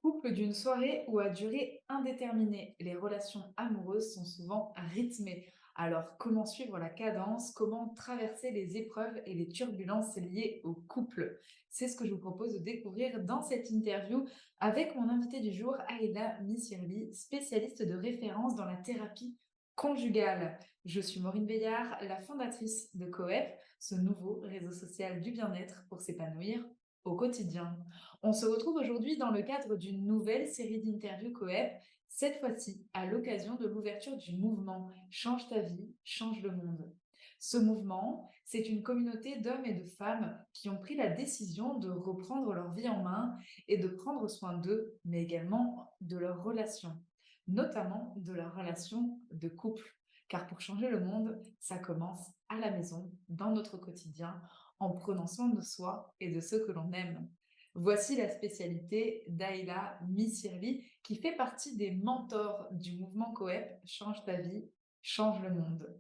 Couple d'une soirée ou à durée indéterminée, les relations amoureuses sont souvent rythmées. Alors, comment suivre la cadence? Comment traverser les épreuves et les turbulences liées au couple? C'est ce que je vous propose de découvrir dans cette interview avec mon invité du jour, Aïda Missirli, spécialiste de référence dans la thérapie conjugale. Je suis Maureen Beillard, la fondatrice de Coep, ce nouveau réseau social du bien-être pour s'épanouir au quotidien. On se retrouve aujourd'hui dans le cadre d'une nouvelle série d'interviews Coep, cette fois-ci à l'occasion de l'ouverture du mouvement Change ta vie, change le monde. Ce mouvement, c'est une communauté d'hommes et de femmes qui ont pris la décision de reprendre leur vie en main et de prendre soin d'eux, mais également de leurs relations, notamment de leurs relations de couple. Car pour changer le monde, ça commence à la maison, dans notre quotidien, en prenant soin de soi et de ceux que l'on aime. Voici la spécialité d'Aïla Missirli, qui fait partie des mentors du mouvement Coep Change ta vie, change le monde.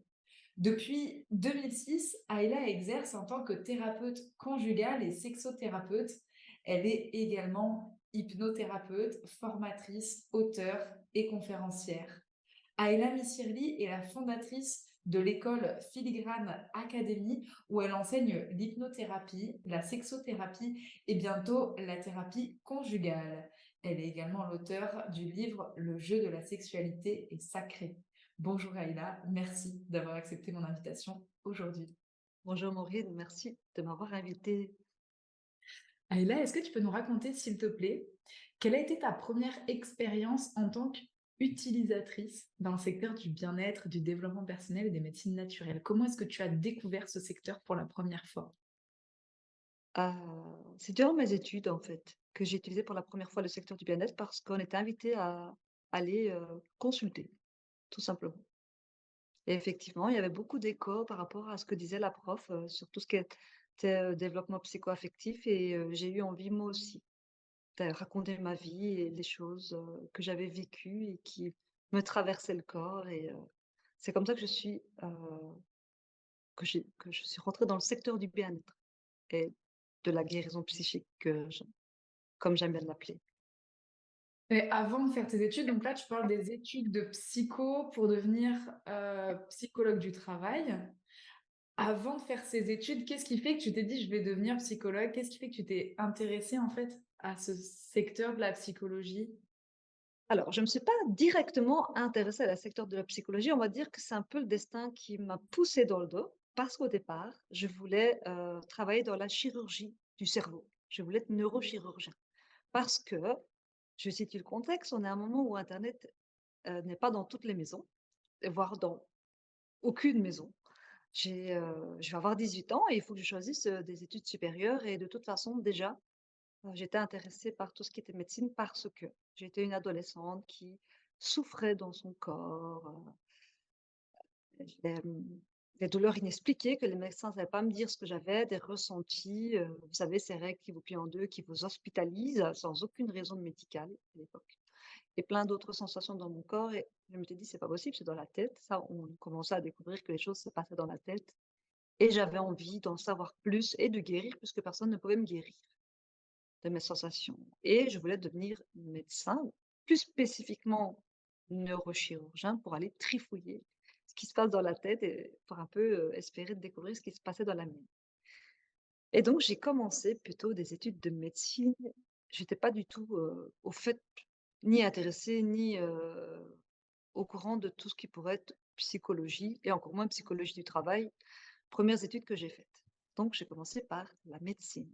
Depuis 2006, Ayla exerce en tant que thérapeute conjugale et sexothérapeute. Elle est également hypnothérapeute, formatrice, auteure et conférencière. Ayla Missirli est la fondatrice de l'école Filigrane Academy où elle enseigne l'hypnothérapie, la sexothérapie et bientôt la thérapie conjugale. Elle est également l'auteure du livre Le jeu de la sexualité est sacré. Bonjour Aïla, merci d'avoir accepté mon invitation aujourd'hui. Bonjour Maureen, merci de m'avoir invitée. Aïla, est-ce que tu peux nous raconter, s'il te plaît, quelle a été ta première expérience en tant qu'utilisatrice dans le secteur du bien-être, du développement personnel et des médecines naturelles? Comment est-ce que tu as découvert ce secteur pour la première fois? C'est durant mes études, en fait, que j'ai utilisé pour la première fois le secteur du bien-être parce qu'on était invité à aller, consulter, tout simplement. Et effectivement, il y avait beaucoup d'échos par rapport à ce que disait la prof, sur tout ce qui était, développement psycho-affectif et j'ai eu envie moi aussi de raconter ma vie et les choses, que j'avais vécues et qui me traversaient le corps et c'est comme ça que que je suis rentrée dans le secteur du bien-être et de la guérison psychique, comme j'aime bien l'appeler. Et avant de faire tes études, donc là, tu parles des études de psycho pour devenir psychologue du travail. Avant de faire ces études, qu'est-ce qui fait que tu t'es dit: «Je vais devenir psychologue»? Qu'est-ce qui fait que tu t'es intéressée, en fait, à ce secteur de la psychologie? Alors, je ne me suis pas directement intéressée à la secteur de la psychologie, on va dire que c'est un peu le destin qui m'a poussée dans le dos, parce qu'au départ, je voulais, travailler dans la chirurgie du cerveau. Je voulais être neurochirurgien parce que, je situe le contexte, on est à un moment où internet, n'est pas dans toutes les maisons, voire dans aucune maison. Je vais avoir 18 ans et il faut que je choisisse, des études supérieures et de toute façon déjà, j'étais intéressée par tout ce qui était médecine parce que j'étais une adolescente qui souffrait dans son corps, des douleurs inexpliquées que les médecins ne savaient pas me dire ce que j'avais, des ressentis, vous savez ces règles qui vous plient en 2, qui vous hospitalisent sans aucune raison médicale à l'époque et plein d'autres sensations dans mon corps et je m'étais dit: «C'est pas possible, c'est dans la tête». Ça, on commençait à découvrir que les choses se passaient dans la tête et j'avais envie d'en savoir plus et de guérir puisque personne ne pouvait me guérir de mes sensations et je voulais devenir médecin, plus spécifiquement neurochirurgien pour aller trifouiller ce qui se passe dans la tête et pour un peu, espérer découvrir ce qui se passait dans la mienne et donc j'ai commencé plutôt des études de médecine. J'étais pas du tout, au fait, ni intéressée, ni, au courant de tout ce qui pourrait être psychologie et encore moins psychologie du travail. Premières études que j'ai faites. Donc j'ai commencé par la médecine.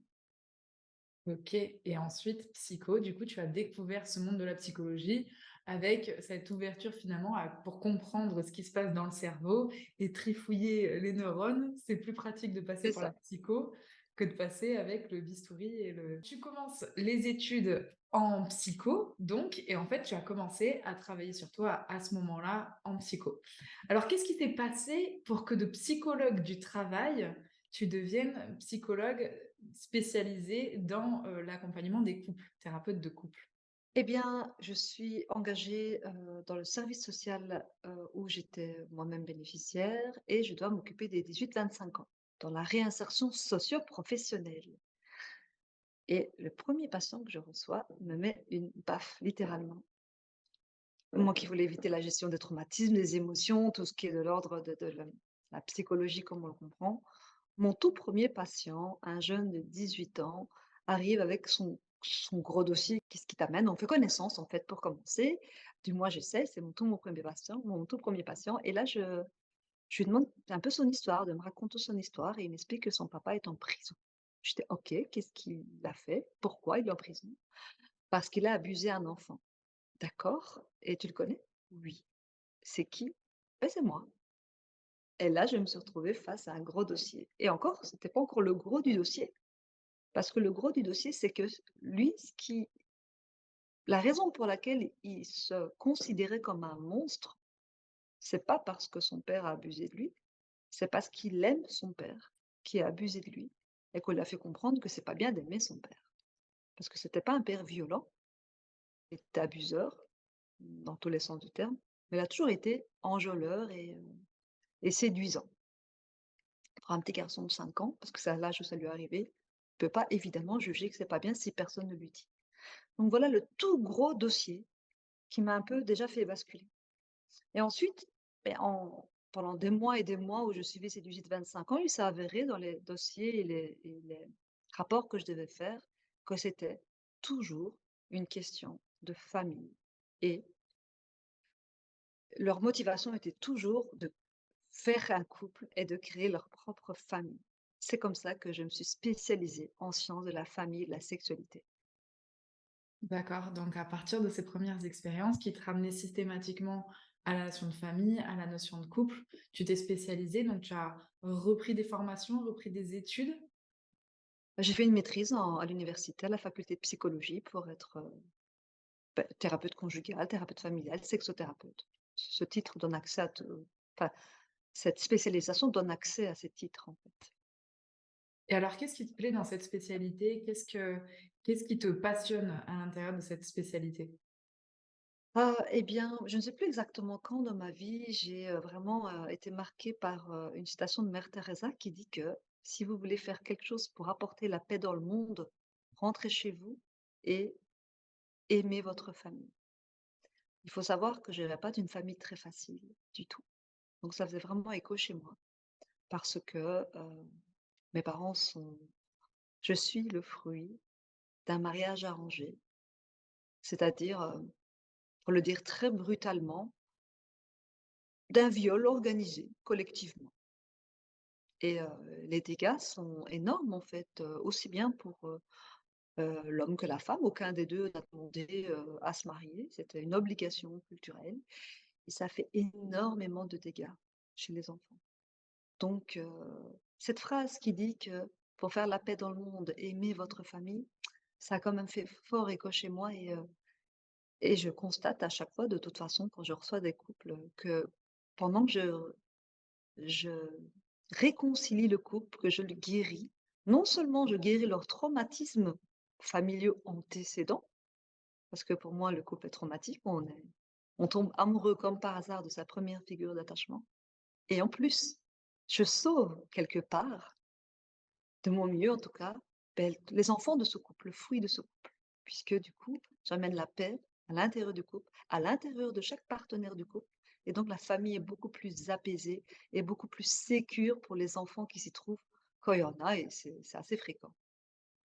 OK, et ensuite psycho, du coup, tu as découvert ce monde de la psychologie avec cette ouverture finalement à pour comprendre ce qui se passe dans le cerveau et trifouiller les neurones. C'est plus pratique de passer C'est par la ça. psycho que de passer avec le bistouri et le tu commences les études en psycho donc et en fait, tu as commencé à travailler sur toi à ce moment-là en psycho. Alors qu'est-ce qui s'est passé pour que de psychologue du travail, tu deviennes psychologue spécialisée dans, l'accompagnement des couples, thérapeute de couple. Eh bien, je suis engagée, dans le service social, où j'étais moi-même bénéficiaire et je dois m'occuper des 18-25 ans, dans la réinsertion socio-professionnelle. Et le premier patient que je reçois me met une baffe, littéralement. Moi qui voulais éviter la gestion des traumatismes, des émotions, tout ce qui est de l'ordre de la psychologie comme on le comprend. Mon tout premier patient, un jeune de 18 ans, arrive avec son gros dossier. Qu'est-ce qui t'amène? On fait connaissance en fait pour commencer. Du moins j'essaie, c'est mon premier patient, mon tout premier patient. Et là, je lui demande un peu son histoire, de me raconter son histoire, et il m'explique que son papa est en prison. J'étais OK, qu'est-ce qu'il a fait? Pourquoi il est en prison? Parce qu'il a abusé un enfant. D'accord. Et tu le connais? Oui. C'est qui? Ben, c'est moi. Et là, je me suis retrouvée face à un gros dossier. Et encore, c'était pas encore le gros du dossier. Parce que le gros du dossier, c'est que lui, la raison pour laquelle il se considérait comme un monstre, c'est pas parce que son père a abusé de lui, c'est parce qu'il aime son père qui a abusé de lui et qu'on lui a fait comprendre que c'est pas bien d'aimer son père. Parce que c'était pas un père violent, il était abuseur, dans tous les sens du terme, mais il a toujours été enjôleur et séduisant. Pour un petit garçon de 5 ans, parce que c'est à l'âge où ça lui est arrivé, il ne peut pas évidemment juger que c'est pas bien si personne ne lui dit. Donc voilà le tout gros dossier qui m'a un peu déjà fait basculer. Et ensuite, beh, pendant des mois et des mois où je suivais ces visites de 25 ans, il s'est avéré dans les dossiers et les rapports que je devais faire que c'était toujours une question de famille. Et leur motivation était toujours de faire un couple et de créer leur propre famille. C'est comme ça que je me suis spécialisée en sciences de la famille et de la sexualité. D'accord, donc à partir de ces premières expériences qui te ramenaient systématiquement à la notion de famille, à la notion de couple, tu t'es spécialisée, donc tu as repris des formations, repris des études. J'ai fait une maîtrise à l'université, à la faculté de psychologie, pour être thérapeute conjugale, thérapeute familiale, sexothérapeute. Ce titre donne accès à tout, enfin, cette spécialisation donne accès à ces titres, en fait. Et alors, qu'est-ce qui te plaît dans cette spécialité? Qu'est-ce qui te passionne à l'intérieur de cette spécialité? Ah, eh bien, je ne sais plus exactement quand dans ma vie, j'ai vraiment été marquée par une citation de Mère Teresa qui dit que si vous voulez faire quelque chose pour apporter la paix dans le monde, rentrez chez vous et aimez votre famille. Il faut savoir que je n'avais pas d'une famille très facile du tout. Donc ça faisait vraiment écho chez moi parce que mes parents sont je suis le fruit d'un mariage arrangé, c'est-à-dire, pour le dire très brutalement, d'un viol organisé collectivement. Et les dégâts sont énormes en fait, aussi bien pour, l'homme que la femme. Aucun des 2 n'a demandé, à se marier, c'était une obligation culturelle et ça fait énormément de dégâts chez les enfants. Donc cette phrase qui dit que: «Pour faire la paix dans le monde, aimez votre famille», ça a quand même fait fort écho chez moi et je constate à chaque fois de toute façon quand je reçois des couples, que pendant que je réconcilie le couple, que je le guéris, non seulement je guéris leurs traumatismes familiaux antécédents, parce que pour moi le couple est traumatique, on tombe amoureux comme par hasard de sa première figure d'attachement et en plus, je sauve quelque part, de mon mieux en tout cas, beh, les enfants de ce couple, le fruit de ce couple. Puisque du coup, j'amène la paix à l'intérieur du couple, à l'intérieur de chaque partenaire du couple et donc la famille est beaucoup plus apaisée et beaucoup plus sécure pour les enfants qui s'y trouvent quand il y en a et c'est assez fréquent.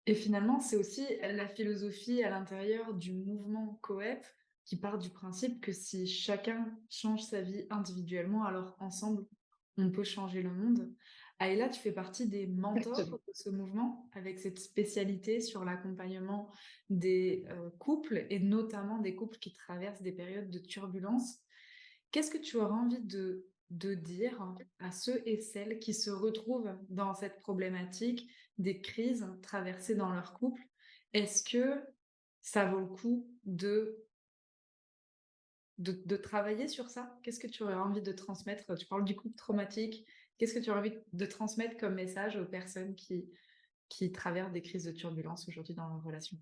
Et finalement, c'est aussi la philosophie à l'intérieur du mouvement Coep qui part du principe que si chacun change sa vie individuellement, alors ensemble, on peut changer le monde. Aïla, tu fais partie des mentors Exactement. de ce mouvement avec cette spécialité sur l'accompagnement des couples et notamment des couples qui traversent des périodes de turbulence. Qu'est-ce que tu aurais envie de dire à ceux et celles qui se retrouvent dans cette problématique des crises traversées dans leur couple? Est-ce que ça vaut le coup de travailler sur ça? Qu'est-ce que tu aurais envie de transmettre? Tu parles du couple traumatique. Qu'est-ce que tu aurais envie de transmettre comme message aux personnes qui traversent des crises de turbulence aujourd'hui dans leur relation?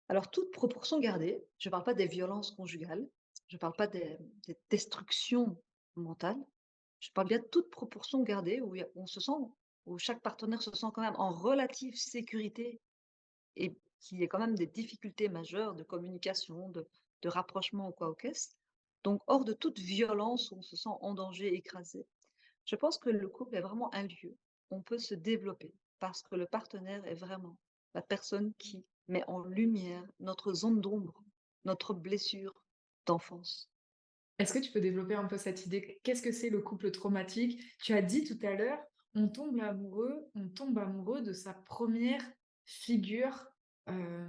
Alors toute proportion gardée, je ne parle pas des violences conjugales, je ne parle pas des destructions mentales, je parle bien de toute proportion gardée où on se sent où chaque partenaire se sent quand même en relative sécurité et qu'il y ait quand même des difficultés majeures de communication, de rapprochement ou quoi au qu'est-ce. Donc hors de toute violence où on se sent en danger, écrasé. Je pense que le couple est vraiment un lieu où on peut se développer parce que le partenaire est vraiment la personne qui met en lumière notre zone d'ombre, notre blessure d'enfance. Est-ce que tu peux développer un peu cette idée? Qu'est-ce que c'est le couple traumatique? Tu as dit tout à l'heure, on tombe amoureux de sa première figure,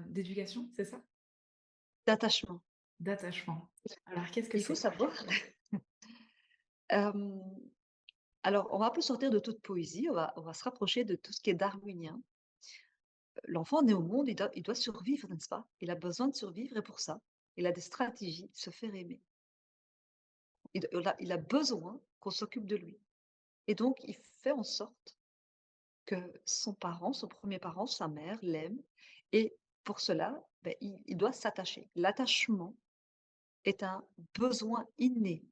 d'éducation, c'est ça? D'attachement. D'attachement. Alors qu'est-ce que Il faut c'est? savoir, hem, alors on va un peu sortir de toute poésie, on va se rapprocher de tout ce qui est darwinien. L'enfant né au monde, il doit survivre, n'est-ce pas? Il a besoin de survivre et pour ça, il a des stratégies, se faire aimer. Il a besoin qu'on s'occupe de lui et donc il fait en sorte que son parent, son premier parent, sa mère, l'aime et pour cela, beh, il doit s'attacher. L'attachement est un besoin inné,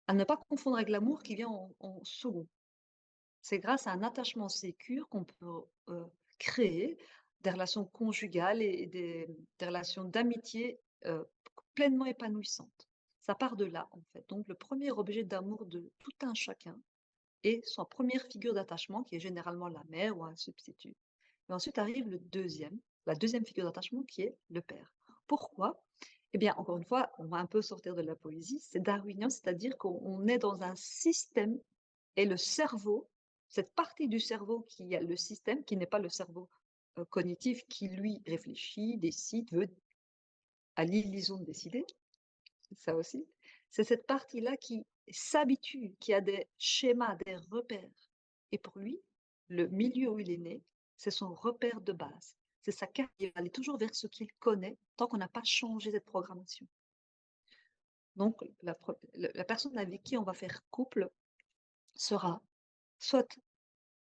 à ne pas confondre avec l'amour qui vient en second. C'est grâce à un attachement sécure qu'on peut, créer des relations conjugales et des relations d'amitié, pleinement épanouissantes. Ça part de là, en fait. Donc le premier objet d'amour de tout un chacun est sa première figure d'attachement qui est généralement la mère ou un substitut. Et ensuite arrive la deuxième figure d'attachement qui est le père. Pourquoi? Eh bien, encore une fois, on va un peu sortir de la poésie, c'est darwinien, c'est-à-dire qu'on est dans un système et le cerveau, cette partie du cerveau qui a le système, qui n'est pas le cerveau cognitif, qui lui réfléchit, décide, veut à l'illusion de décider, c'est ça aussi, c'est cette partie-là qui s'habitue, qui a des schémas, des repères. Et pour lui, le milieu où il est né, c'est son repère de base. C'est sa carte, il va aller toujours vers ce qu'il connaît tant qu'on n'a pas changé cette programmation. Donc, la personne avec qui on va faire couple sera soit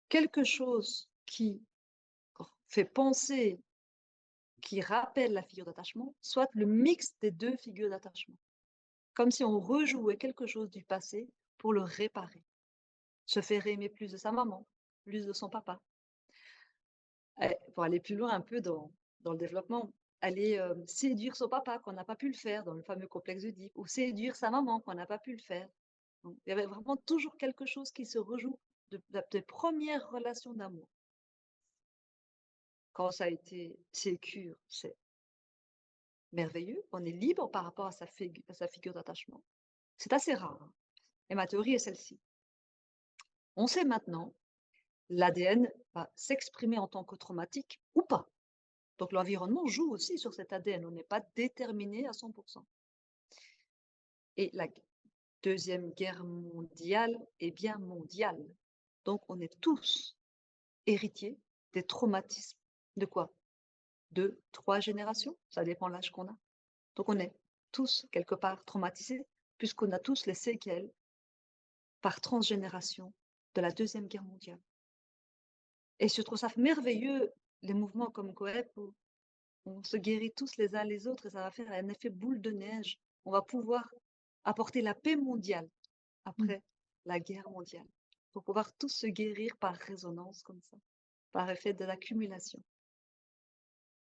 quelque chose qui fait penser, qui rappelle la figure d'attachement, soit le mix des deux figures d'attachement. Comme si on rejouait quelque chose du passé pour le réparer. Se faire aimer plus de sa maman, plus de son papa. Pour aller plus loin un peu dans le développement, aller séduire son papa qu'on n'a pas pu le faire dans le fameux complexe d'Oedipe, ou séduire sa maman qu'on n'a pas pu le faire. Donc, il y avait vraiment toujours quelque chose qui se rejoue des premières relations d'amour. Quand ça a été sécure, c'est merveilleux, on est libre par rapport à sa figure d'attachement. C'est assez rare, hein. Et ma théorie est celle-ci. On sait maintenant, l'ADN va s'exprimer en tant que traumatique ou pas. Donc l'environnement joue aussi sur cet ADN, on n'est pas déterminé à 100%. Et la Deuxième Guerre mondiale est bien mondiale. Donc on est tous héritiers des traumatismes. De quoi? De 3 générations, ça dépend l'âge qu'on a. Donc on est tous quelque part traumatisés, puisqu'on a tous les séquelles par transgénération de la Deuxième Guerre mondiale. Et je trouve ça merveilleux, les mouvements comme Coep, où on se guérit tous les uns les autres et ça va faire un effet boule de neige. On va pouvoir apporter la paix mondiale Mmh. après la guerre mondiale, pour pouvoir tous se guérir par résonance comme ça, par effet de l'accumulation.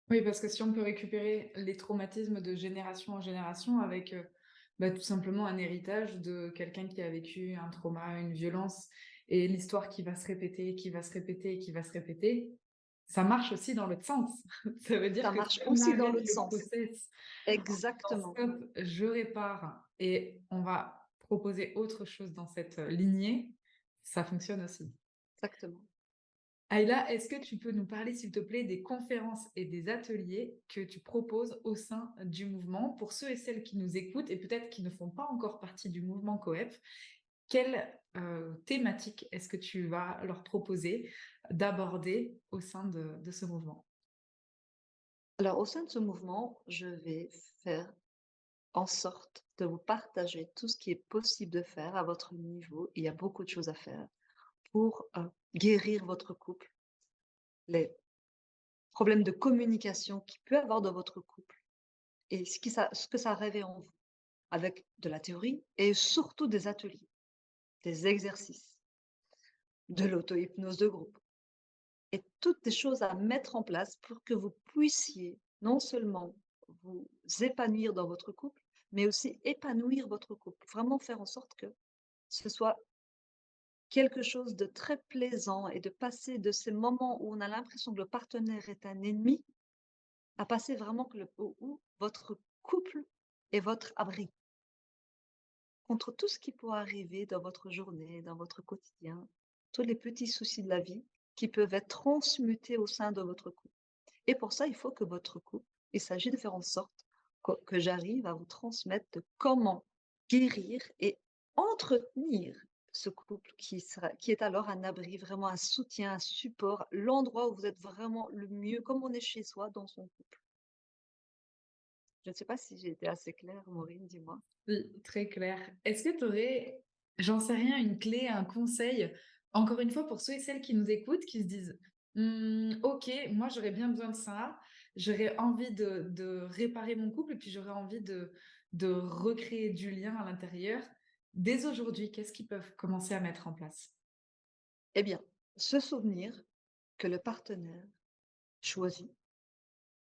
Oui, parce que si on peut récupérer les traumatismes de génération en génération avec, bah, tout simplement un héritage de quelqu'un qui a vécu un trauma, une violence et l'histoire qui va se répéter, qui va se répéter, qui va se répéter, ça marche aussi dans l'autre sens. Ça veut dire Ça que si marche on aussi dans arrête l'autre le sens. process en disant: Exactement, «Stop, je répare et on va proposer autre chose dans cette, lignée», ça fonctionne aussi. exactement. Aïla, est-ce que tu peux nous parler, s'il te plaît, des conférences et des ateliers que tu proposes au sein du mouvement pour ceux et celles qui nous écoutent et peut-être qui ne font pas encore partie du mouvement COEP? Quelle thématique est-ce que tu vas leur proposer d'aborder au sein de ce mouvement? Alors au sein de ce mouvement, je vais faire en sorte de vous partager tout ce qui est possible de faire à votre niveau. Il y a beaucoup de choses à faire pour guérir votre couple, les problèmes de communication qu'il peut avoir dans votre couple et ce que ça réveille en vous, avec de la théorie et surtout des ateliers, des exercices. de l'auto-hypnose de groupe et toutes des choses à mettre en place pour que vous puissiez non seulement vous épanouir dans votre couple, mais aussi épanouir votre couple. Vraiment faire en sorte que ce soit quelque chose de très plaisant et de passer de ces moments où on a l'impression que le partenaire est un ennemi, à passer vraiment que où votre couple est votre abri contre tout ce qui pourrait arriver dans votre journée, dans votre quotidien, tous les petits soucis de la vie qui peuvent être transmutés au sein de votre couple. Et pour ça, il faut que votre couple, il s'agit de faire en sorte que j'arrive à vous transmettre de comment guérir et entretenir ce couple qui est alors un abri, vraiment un soutien, un support, l'endroit où vous êtes vraiment le mieux, comme on est chez soi dans son couple. Je ne sais pas si j'ai été assez claire, Maureen, dis-moi. Oui, très clair. Est-ce que tu aurais, j'en sais rien, une clé, un conseil, encore une fois, pour ceux et celles qui nous écoutent, qui se disent, ok, moi j'aurais bien besoin de ça, j'aurais envie de réparer mon couple, et puis j'aurais envie de recréer du lien à l'intérieur. Dès aujourd'hui, qu'est-ce qu'ils peuvent commencer à mettre en place? Eh bien, se souvenir que le partenaire choisit,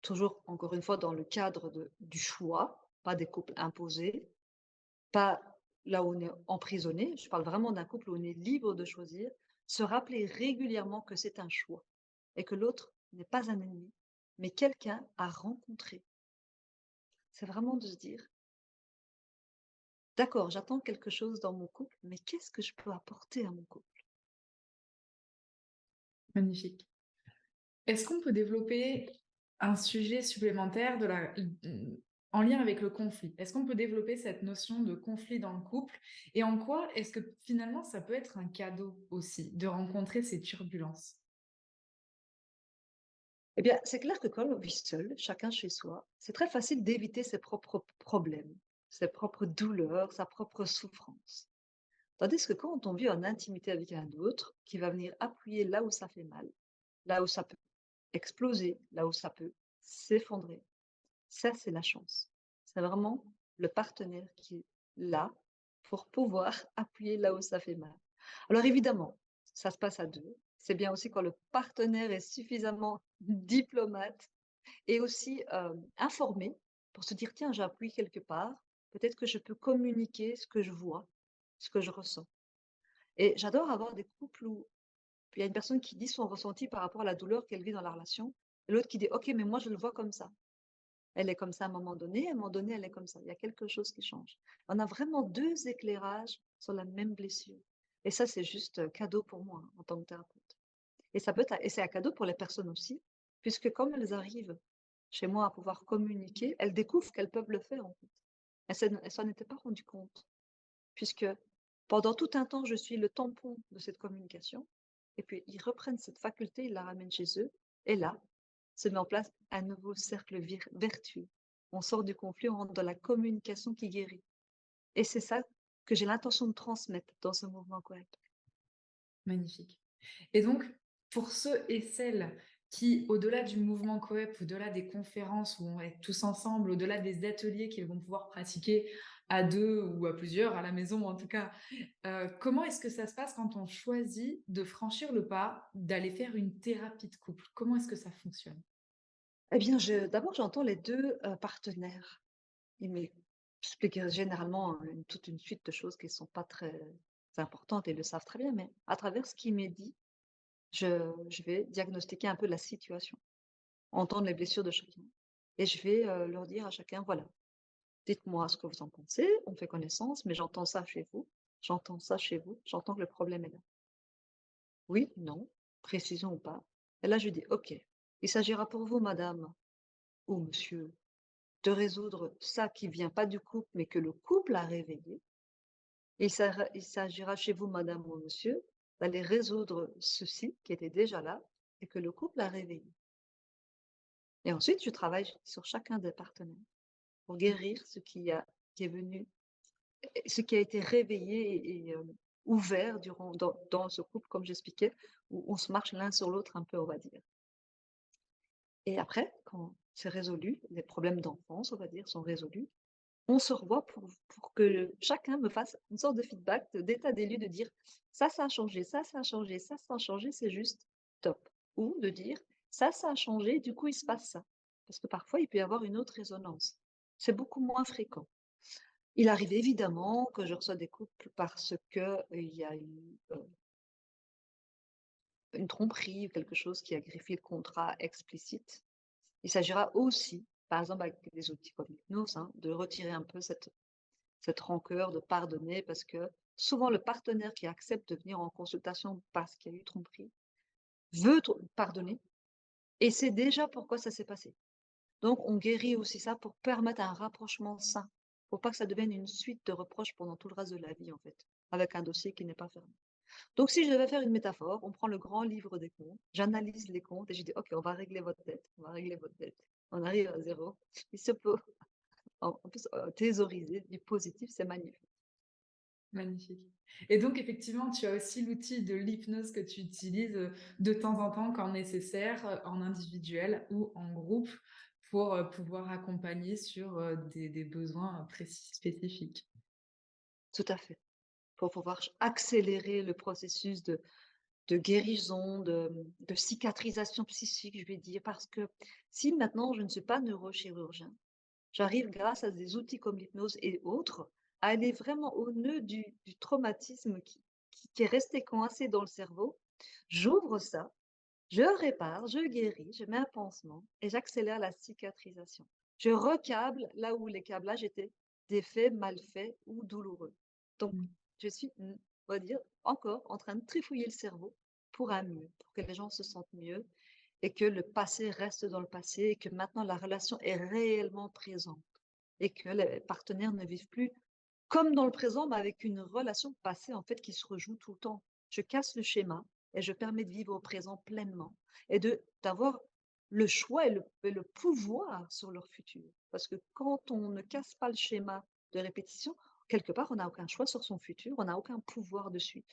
toujours encore une fois dans le cadre du choix, pas des couples imposés, pas là où on est emprisonné, je parle vraiment d'un couple où on est libre de choisir, se rappeler régulièrement que c'est un choix et que l'autre n'est pas un ennemi, mais quelqu'un à rencontrer. C'est vraiment de se dire, d'accord, j'attends quelque chose dans mon couple, mais qu'est-ce que je peux apporter à mon couple? Magnifique. Est-ce qu'on peut développer un sujet supplémentaire en lien avec le conflit? Est-ce qu'on peut développer cette notion de conflit dans le couple? Et en quoi est-ce que finalement ça peut être un cadeau aussi de rencontrer ces turbulences? Eh bien, c'est clair que quand on vit seul, chacun chez soi, c'est très facile d'éviter ses propres problèmes, ses propres douleurs, sa propre souffrance. Tandis que quand on vit en intimité avec un autre, qui va venir appuyer là où ça fait mal, là où ça peut exploser, là où ça peut s'effondrer, ça, c'est la chance. C'est vraiment le partenaire qui est là pour pouvoir appuyer là où ça fait mal. Alors évidemment, ça se passe à deux. C'est bien aussi quand le partenaire est suffisamment diplomate et aussi informé pour se dire, tiens, j'appuie quelque part, peut-être que je peux communiquer ce que je vois, ce que je ressens. Et j'adore avoir des couples où il y a une personne qui dit son ressenti par rapport à la douleur qu'elle vit dans la relation, et l'autre qui dit, ok, mais moi je le vois comme ça. Elle est comme ça à un moment donné, elle est comme ça. Il y a quelque chose qui change. On a vraiment deux éclairages sur la même blessure. Et ça, c'est juste cadeau pour moi en tant que thérapeute. Et ça peut être, et c'est un cadeau pour les personnes aussi, puisque comme elles arrivent chez moi à pouvoir communiquer, elles découvrent qu'elles peuvent le faire en fait. Elles s'en étaient pas rendues compte, puisque pendant tout un temps, je suis le tampon de cette communication. Et puis, ils reprennent cette faculté, ils la ramènent chez eux. Et là, se met en place un nouveau cercle vertueux. On sort du conflit, on rentre dans la communication qui guérit. Et c'est ça que j'ai l'intention de transmettre dans ce mouvement correct. Magnifique. Et donc, pour ceux et celles qui, au-delà du mouvement coep, au-delà des conférences où on va être tous ensemble, au-delà des ateliers qu'ils vont pouvoir pratiquer à deux ou à plusieurs, à la maison en tout cas, comment est-ce que ça se passe quand on choisit de franchir le pas, d'aller faire une thérapie de couple? Comment est-ce que ça fonctionne? Eh bien, d'abord, j'entends les deux partenaires. Ils m'expliquent généralement toute une suite de choses qui ne sont pas très importantes et ils le savent très bien, mais à travers ce qui m'est dit, je vais diagnostiquer un peu la situation, entendre les blessures de chacun. Et je vais leur dire à chacun, voilà, dites-moi ce que vous en pensez, on fait connaissance, mais j'entends ça chez vous, j'entends ça chez vous, j'entends que le problème est là. Oui, non, précision ou pas. Et là, je dis, OK, il s'agira pour vous, madame ou monsieur, de résoudre ça qui vient pas du couple, mais que le couple a réveillé. Il s'agira chez vous, madame ou monsieur, d'aller résoudre ceci qui était déjà là et que le couple a réveillé. Et ensuite, je travaille sur chacun des partenaires pour guérir qui est venu ce qui a été réveillé et ouvert dans ce couple, comme j'expliquais, où on se marche l'un sur l'autre un peu, on va dire. Et après, quand c'est résolu, les problèmes d'enfance, on va dire, sont résolus, On se revoit pour que chacun me fasse une sorte de feedback, d'état des lieux, de dire: ça a changé, ça a changé, ça a changé, c'est juste top». Ou de dire: ça a changé, du coup, il se passe ça». Parce que parfois, il peut y avoir une autre résonance. C'est beaucoup moins fréquent. Il arrive évidemment que je reçois des couples parce que, il y a eu, une tromperie ou quelque chose qui a greffé le contrat explicite. Il s'agira aussi, par exemple avec des outils comme l'hypnose, hein, de retirer un peu cette rancœur, de pardonner, parce que souvent le partenaire qui accepte de venir en consultation parce qu'il y a eu tromperie veut pardonner et sait déjà pourquoi ça s'est passé. Donc on guérit aussi ça pour permettre un rapprochement sain, pour pas que ça devienne une suite de reproches pendant tout le reste de la vie en fait, avec un dossier qui n'est pas fermé. Donc si je devais faire une métaphore, on prend le grand livre des comptes, j'analyse les comptes et je dis: «OK, on va régler votre dette, on va régler votre dette». On arrive à zéro. Il se peut en plus, thésauriser du positif, c'est magnifique. Magnifique. Et donc effectivement, tu as aussi l'outil de l'hypnose que tu utilises, de temps en temps quand nécessaire, en individuel ou en groupe pour, pouvoir accompagner sur, des besoins, précis spécifiques. Tout à fait. Pour pouvoir accélérer le processus de guérison, de cicatrisation psychique, je vais dire. Parce que si maintenant je ne suis pas neurochirurgien, j'arrive grâce à des outils comme l'hypnose et autres à aller vraiment au nœud du traumatisme qui est resté coincé dans le cerveau. J'ouvre ça, je répare, je guéris, je mets un pansement et j'accélère la cicatrisation. Je recable là où les câblages étaient défaits, mal faits ou douloureux. Donc, Mmh. je suis, on va dire, encore en train de trifouiller le cerveau pour un mieux, pour que les gens se sentent mieux et que le passé reste dans le passé et que maintenant la relation est réellement présente et que les partenaires ne vivent plus comme dans le présent, mais avec une relation passée en fait qui se rejoue tout le temps. Je casse le schéma et je permets de vivre au présent pleinement et de d'avoir le choix et le pouvoir sur leur futur. Parce que quand on ne casse pas le schéma de répétition, quelque part, on n'a aucun choix sur son futur, on n'a aucun pouvoir dessus.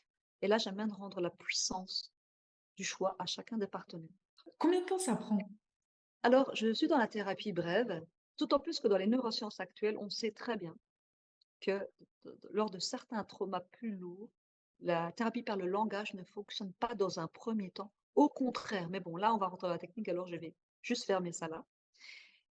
Et là, j'aime bien de rendre la puissance du choix à chacun des partenaires. Combien de temps ça prend? Alors, je suis dans la thérapie brève, d'autant plus que dans les neurosciences actuelles, on sait très bien que lors de certains traumas plus lourds, la thérapie par le langage ne fonctionne pas dans un premier temps. Au contraire, mais bon, là, on va rentrer dans la technique, alors je vais juste fermer ça là.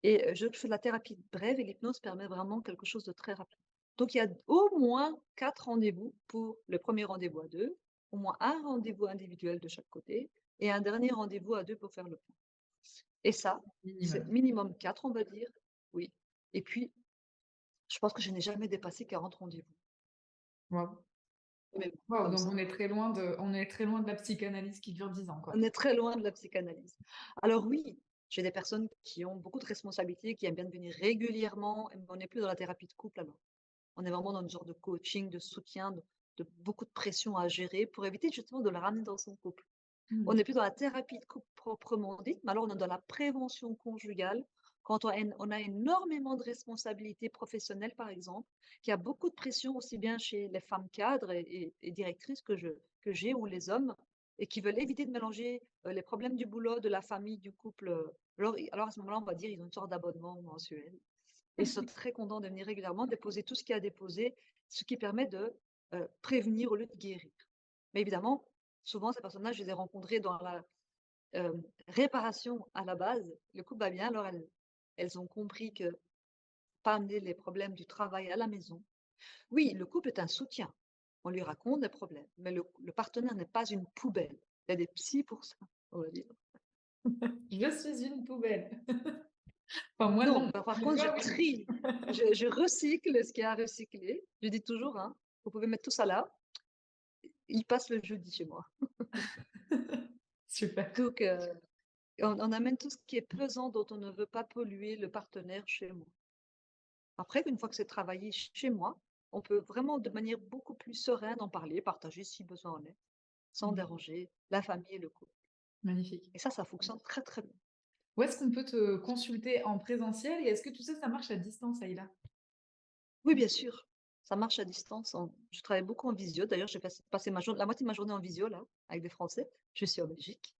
Et je fais de la thérapie brève et l'hypnose permet vraiment quelque chose de très rapide. Donc, il y a au moins 4 rendez-vous pour le premier rendez-vous à 2, au moins un rendez-vous individuel de chaque côté et un dernier rendez-vous à 2 pour faire le point. Et ça, c'est Minimum. minimum 4, on va dire. Oui. Et puis, je pense que je n'ai jamais dépassé 40 rendez-vous. Waouh. Mais bon, Waouh, comme donc ça. on est très loin de la psychanalyse qui dure 10 ans, On quoi. est très loin de la psychanalyse. Alors oui, j'ai des personnes qui ont beaucoup de responsabilités, qui aiment bien venir régulièrement, mais on n'est plus dans la thérapie de couple alors. On est vraiment dans une sorte de coaching, de soutien, de beaucoup de pression à gérer pour éviter justement de la ramener dans son couple. On Mmh. n'est plus dans la thérapie de couple proprement dite, mais alors on est dans la prévention conjugale. Quand on a énormément de responsabilités professionnelles, par exemple, qu'il y a beaucoup de pression aussi bien chez les femmes cadres et directrices que j'ai ou les hommes, et qui veulent éviter de mélanger les problèmes du boulot, de la famille, du couple. Alors à ce moment-là, on va dire ils ont une sorte d'abonnement mensuel. Et ils sont très contents de venir régulièrement déposer tout ce qu'il y a à déposer, ce qui permet de prévenir au lieu de guérir. Mais évidemment, souvent, ces personnes-là, je les ai rencontrées dans la réparation à la base. Le couple va bien, alors elles ont compris que pas amener les problèmes du travail à la maison. Oui, le couple est un soutien. On lui raconte des problèmes, mais le partenaire n'est pas une poubelle. Il y a des psys pour ça, on va dire. Je suis une poubelle. Enfin moi Non, non, par mais contre, je toi oui. trie, je recycle ce qu'il y a à recycler. Je dis toujours, hein, vous pouvez mettre tout ça là, il passe le jeudi chez moi. Super. Donc, on amène tout ce qui est pesant dont on ne veut pas polluer le partenaire chez moi. Après, une fois que c'est travaillé chez moi, on peut vraiment de manière beaucoup plus sereine en parler, partager si besoin en est, sans Mmh. déranger la famille et le couple. Magnifique. Et ça fonctionne très, très bien. Où est-ce qu'on peut te consulter en présentiel et est-ce que tout ça, ça marche à distance, Aïla? Oui, bien sûr, ça marche à distance. Je travaille beaucoup en visio. D'ailleurs, j'ai passé la moitié de ma journée en visio, là, avec des Français. Je suis en Belgique.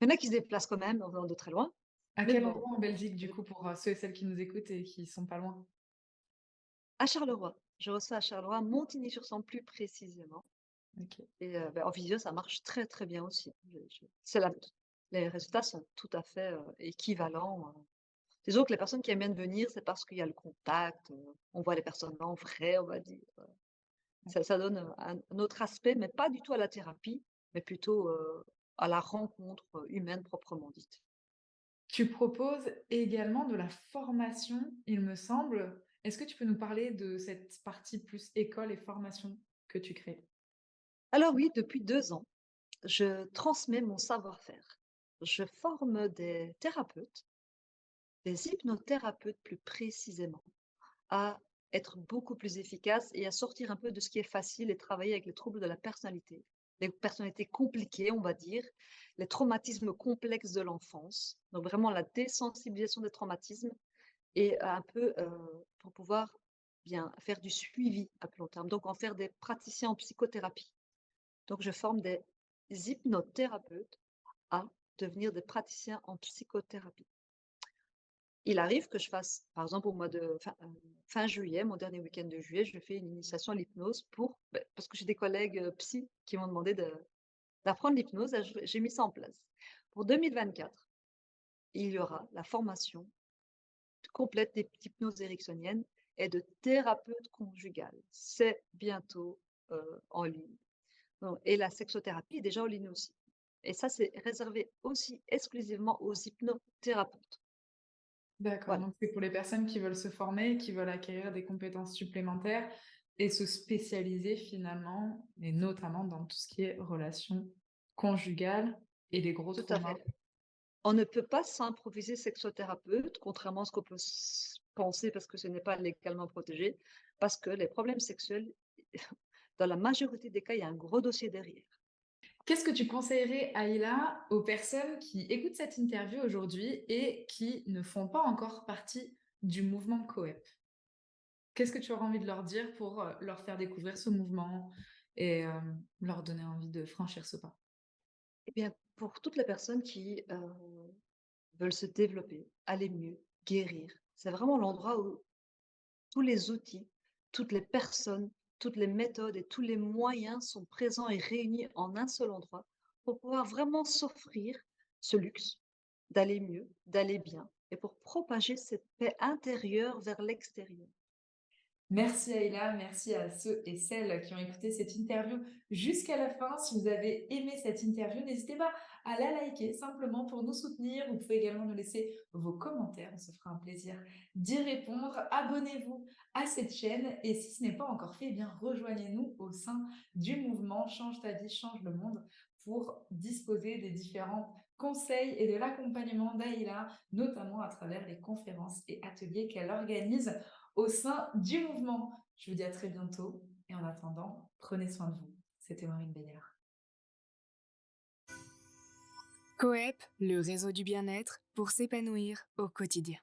Il y en a qui se déplacent quand même, en venant de très loin. À Mais quel bon, endroit en Belgique, du coup, pour, ceux et celles qui nous écoutent et qui sont pas loin? À Charleroi, je reçois à Charleroi, Montigny-sur-Sambre plus précisément OK. et en visio, ça marche très, très bien aussi. Je c'est la Les résultats sont tout à fait, équivalents. Disons que les personnes qui aiment bien venir, c'est parce qu'il y a le contact, on voit les personnes en vrai, on va dire. Ça donne, un autre aspect, mais pas du tout à la thérapie, mais plutôt, à la rencontre, humaine proprement dite. Tu proposes également de la formation, il me semble. Est-ce que tu peux nous parler de cette partie plus école et formation que tu crées? Alors oui, depuis 2 ans, je transmets mon savoir-faire. Je forme des thérapeutes, des hypnothérapeutes plus précisément, à être beaucoup plus efficaces et à sortir un peu de ce qui est facile et travailler avec les troubles de la personnalité. Les personnalités compliquées, on va dire, les traumatismes complexes de l'enfance, donc vraiment la désensibilisation des traumatismes et un peu, pour pouvoir bien faire du suivi à plus long terme, donc en faire des praticiens en psychothérapie. Donc je forme des hypnothérapeutes à devenir des praticiens en psychothérapie. Il arrive que je fasse, par exemple, au mois de fin juillet, mon dernier week-end de juillet, je fais une initiation à l'hypnose parce que j'ai des collègues, psy qui m'ont demandé d'apprendre l'hypnose et j'ai mis ça en place. Pour 2024, il y aura la formation complète d'hypnose ericksonienne et de thérapeute conjugale. C'est bientôt, en ligne. Donc et la sexothérapie est déjà en ligne aussi. Et ça, c'est réservé aussi exclusivement aux hypnothérapeutes. D'accord, Voilà, donc c'est pour les personnes qui veulent se former, qui veulent acquérir des compétences supplémentaires et se spécialiser finalement, et notamment dans tout ce qui est relations conjugales et les gros tout à traumas. fait. On ne peut pas s'improviser sexothérapeute, contrairement à ce qu'on peut penser parce que ce n'est pas légalement protégé, parce que les problèmes sexuels, dans la majorité des cas, il y a un gros dossier derrière. Qu'est-ce que tu conseillerais, Aïla, aux personnes qui écoutent cette interview aujourd'hui et qui ne font pas encore partie du mouvement Coep? Qu'est-ce que tu aurais envie de leur dire pour leur faire découvrir ce mouvement et leur donner envie de franchir ce pas? Eh bien, pour toutes les personnes qui veulent se développer, aller mieux, guérir, c'est vraiment l'endroit où tous les outils, toutes les personnes, toutes les méthodes et tous les moyens sont présents et réunis en un seul endroit pour pouvoir vraiment s'offrir ce luxe d'aller mieux, d'aller bien et pour propager cette paix intérieure vers l'extérieur. Merci Aïla, merci à ceux et celles qui ont écouté cette interview jusqu'à la fin. Si vous avez aimé cette interview, n'hésitez pas à la liker simplement pour nous soutenir. Vous pouvez également nous laisser vos commentaires, on se fera un plaisir d'y répondre. Abonnez-vous à cette chaîne et si ce n'est pas encore fait, eh bien rejoignez-nous au sein du mouvement Change ta vie, change le monde pour disposer des différents conseils et de l'accompagnement d'Aïla, notamment à travers les conférences et ateliers qu'elle organise au sein du mouvement. Je vous dis à très bientôt et en attendant, prenez soin de vous. C'était Maureen Bayard. Coep, le réseau du bien-être pour s'épanouir au quotidien.